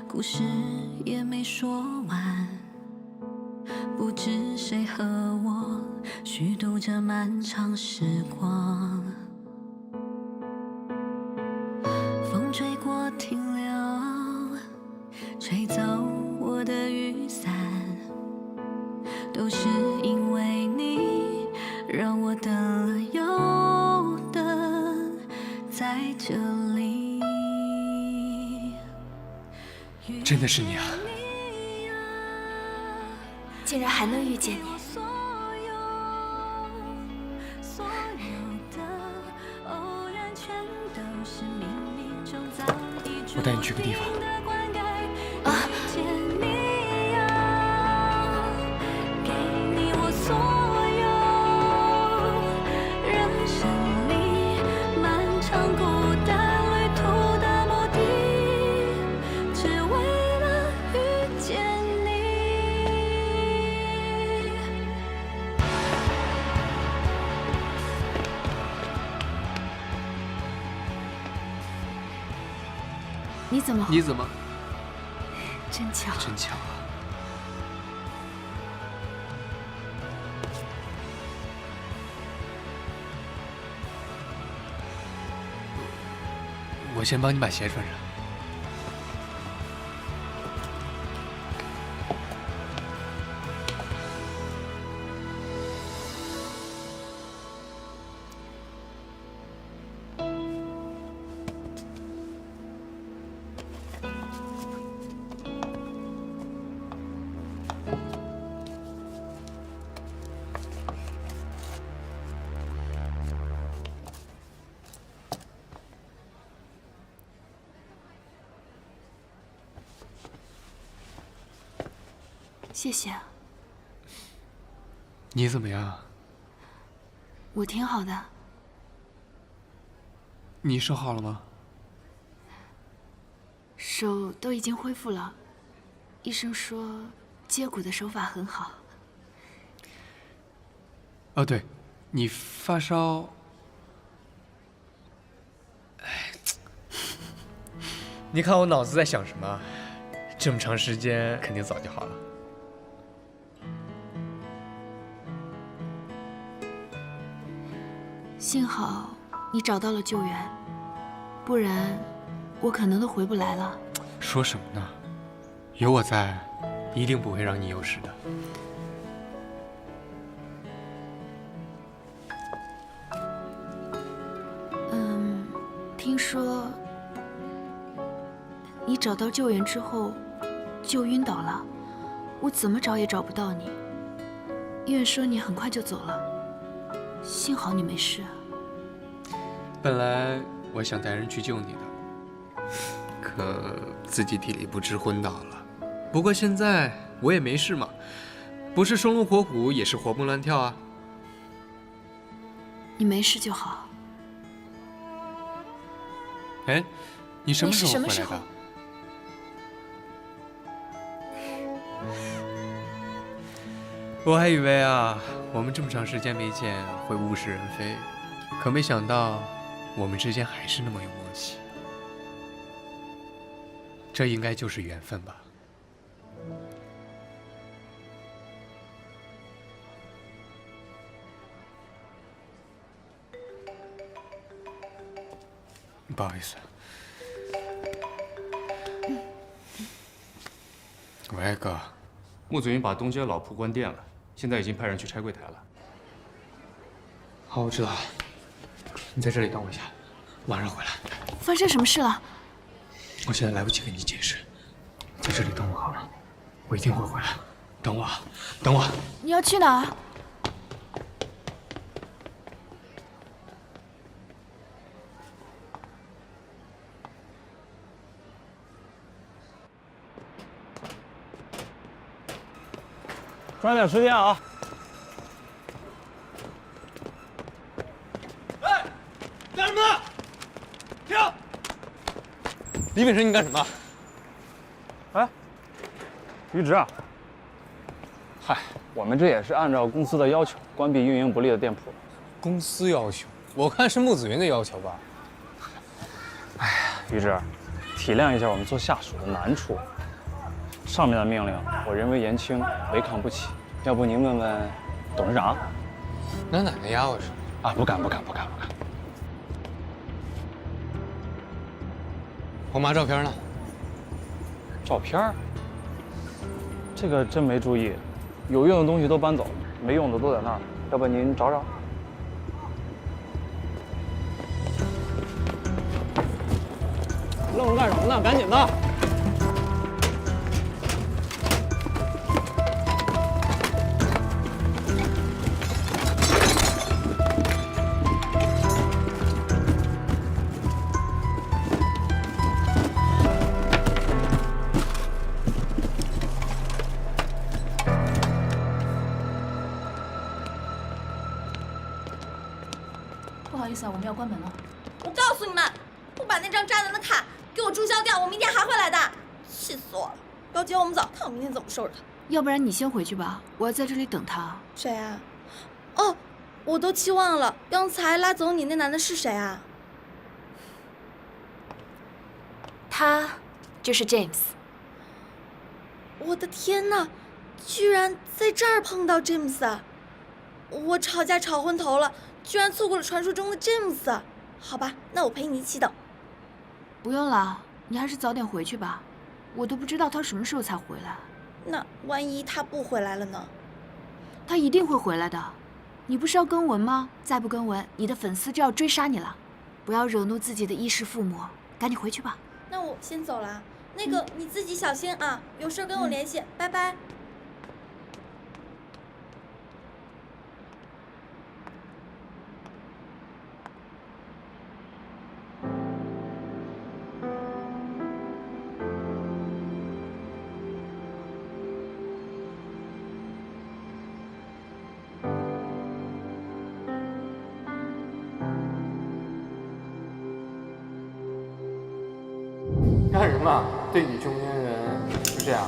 故事也没说完，不知谁和我虚度这漫长时光。风吹过停留，吹走我的雨伞，都是因为你让我等了又等，在这里。真的是你啊！竟然还能遇见你。我带你去个地方。你怎么？真巧，真巧啊！我先帮你把鞋穿上。谢谢。你怎么样？我挺好的。你手好了吗？手都已经恢复了，医生说接骨的手法很好。哦，对，你发烧。哎，你看我脑子在想什么？这么长时间，肯定早就好了。幸好你找到了救援，不然我可能都回不来了。说什么呢？有我在，一定不会让你有事的。听说你找到救援之后就晕倒了，我怎么找也找不到你。医院说你很快就走了，幸好你没事。本来我想带人去救你的，可自己体力不支昏倒了。不过现在我也没事嘛，不是生龙活虎，也是活蹦乱跳啊。你没事就好。哎，你什么时候回来的？我还以为啊，我们这么长时间没见会物是人非，可没想到我们之间还是那么有默契。这应该就是缘分吧。不好意思。喂，哥。穆子云把东街老铺关店了，现在已经派人去拆柜台了。好，我知道了。你在这里等我一下，马上回来。发生什么事了？我现在来不及跟你解释，在这里等我好了，我一定会回来。等我，等我。你要去哪？抓紧时间啊！哎，干什么呢？停！李炳生，你干什么？哎，于直啊，嗨，我们这也是按照公司的要求关闭运营不利的店铺。公司要求，我看是穆子云的要求吧。哎呀，于直，体谅一下我们做下属的难处。上面的命令我人为言轻，违抗不起。要不您问问董事长？那奶奶呀，我说。啊，不敢。我妈照片呢？照片？这个真没注意，有用的东西都搬走了，没用的都在那儿。要不您找找？愣着干什么呢？赶紧的！不好意思啊，我们要关门了。我告诉你们，不把那张渣男的卡给我注销掉，我明天还会来的。气死我了！表姐，我们走，看我明天怎么收拾他。要不然你先回去吧，我要在这里等他。谁啊？哦，我都期望了。刚才拉走你那男的是谁啊？他就是 James。我的天哪，居然在这儿碰到 James！ 我吵架吵昏头了，居然错过了传说中的 James。好吧，那我陪你一起等。不用了，你还是早点回去吧。我都不知道他什么时候才回来。那万一他不回来了呢？他一定会回来的。你不是要更文吗？再不更文，你的粉丝就要追杀你了。不要惹怒自己的衣食父母，赶紧回去吧。那我先走了。那个你自己小心啊，有事跟我联系，拜拜。干什么？对你中年人就这样？